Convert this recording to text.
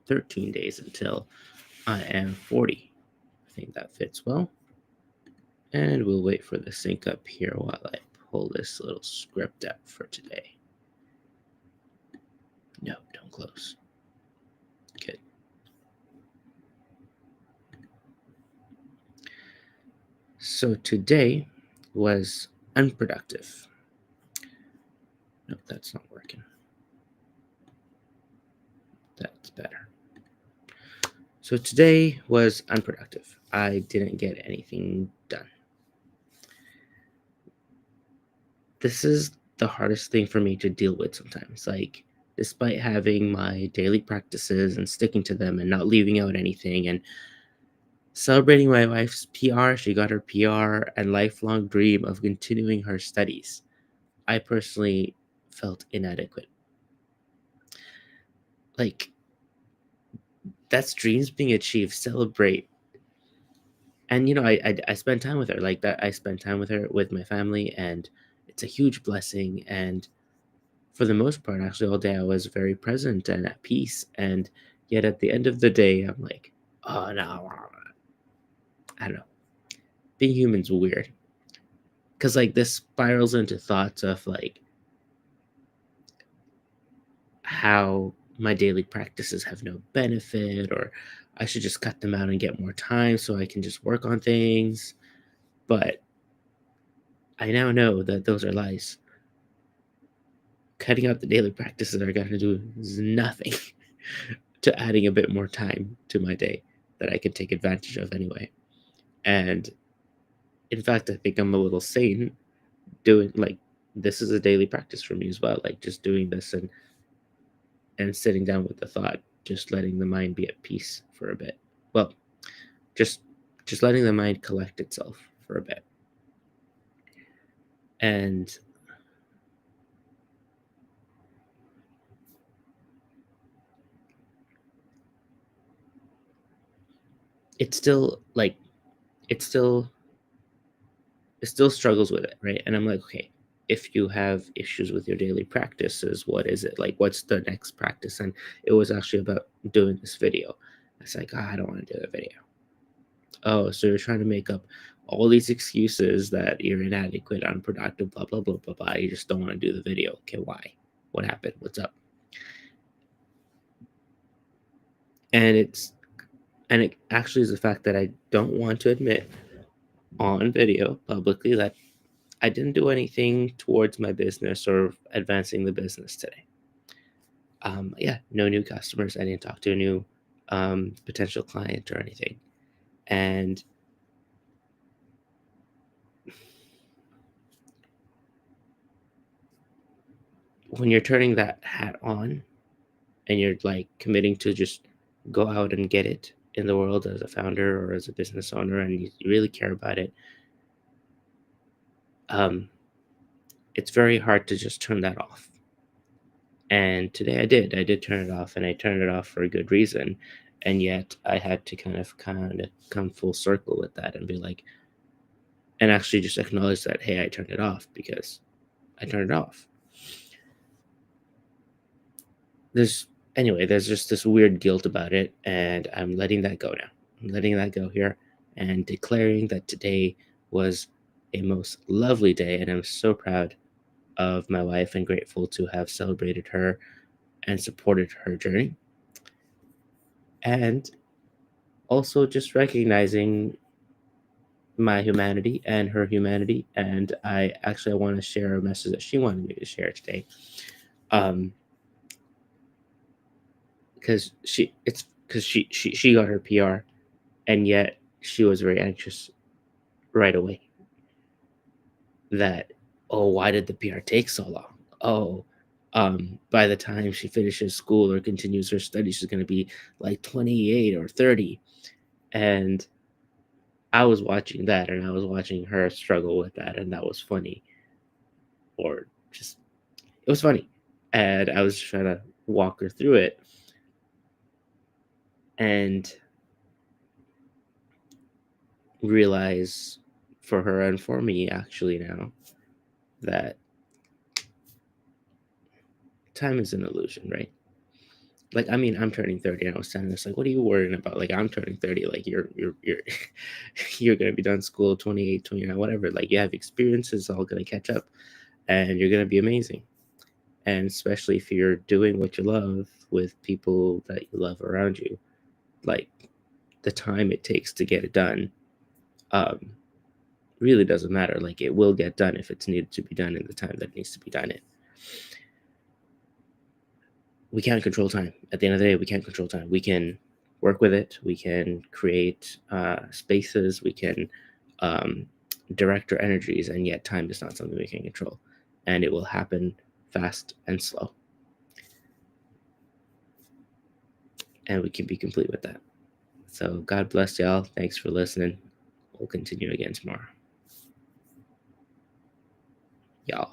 13 days until I am 40. I think that fits well. And we'll wait for the sync up here while I pull this little script up for today. No, don't close. Good. So today was unproductive. No, that's not working. That's better. So today was unproductive. I didn't get anything done. This is the hardest thing for me to deal with sometimes. Like, despite having my daily practices and sticking to them and not leaving out anything and celebrating my wife's PR, she got her PR and lifelong dream of continuing her studies, I personally felt inadequate. Like, that's dreams being achieved. Celebrate. And I spend time with her like that. I spend time with her with my family, and it's a huge blessing. And for the most part, actually, all day I was very present and at peace. And yet at the end of the day, I'm like, oh no, I don't know. Being human's weird. Because like this spirals into thoughts of like how my daily practices have no benefit, or I should just cut them out and get more time so I can just work on things. But I now know that those are lies. Cutting out the daily practices are going to do nothing to adding a bit more time to my day that I can take advantage of anyway. And in fact, I think I'm a little sane doing like this is a daily practice for me as well. Like just doing this and sitting down with the thought, just letting the mind be at peace for a bit. Well, just just letting the mind collect itself for a bit. And it's still like it's still it still struggles with it, right? And I'm like, okay, if you have issues with your daily practices, what is it? Like, what's the next practice? And it was actually about doing this video. It's like, I don't want to do the video. Oh, so you're trying to make up all these excuses that you're inadequate, unproductive, blah, blah, blah, blah, blah. You just don't want to do the video. Okay, why? What happened? What's up? And it actually is the fact that I don't want to admit on video publicly that I didn't do anything towards my business or advancing the business today. Yeah, no new customers. I didn't talk to a new potential client or anything. And when you're turning that hat on and you're like committing to just go out and get it in the world as a founder or as a business owner, and you really care about it, um, it's very hard to just turn that off. And today I did turn it off, and I turned it off for a good reason. And yet I had to kind of come full circle with that and be like, and actually just acknowledge that, hey, I turned it off because I turned it off. There's there's just this weird guilt about it, and I'm letting that go now. I'm letting that go here and declaring that today was a most lovely day, and I'm so proud of my wife and grateful to have celebrated her and supported her journey. And also just recognizing my humanity and her humanity. And I want to share a message that she wanted me to share today. Um, because she got her PR, and yet she was very anxious right away that, oh, why did the PR take so long? Oh, by the time she finishes school or continues her studies, she's going to be like 28 or 30. And I was watching that, and I was watching her struggle with that, and that was funny. Or just, it was funny. And I was trying to walk her through it. And realize for her and for me actually now that time is an illusion, right? Like, I mean, I'm turning 30, and I was telling us, like, "What are you worrying about?" Like, I'm turning 30, like, you're you're gonna be done school 28, 29, whatever. Like, you have experiences all gonna catch up, and you're gonna be amazing. And especially if you're doing what you love with people that you love around you, like, the time it takes to get it done, um, really doesn't matter. Like, it will get done if it's needed to be done in the time that it needs to be done in. We can't control time. At the end of the day, we can't control time. We can work with it. We can create spaces. We can um, direct our energies, and yet time is not something we can control, and it will happen fast and slow, and we can be complete with that. So God bless y'all. Thanks for listening. We'll continue again tomorrow, y'all.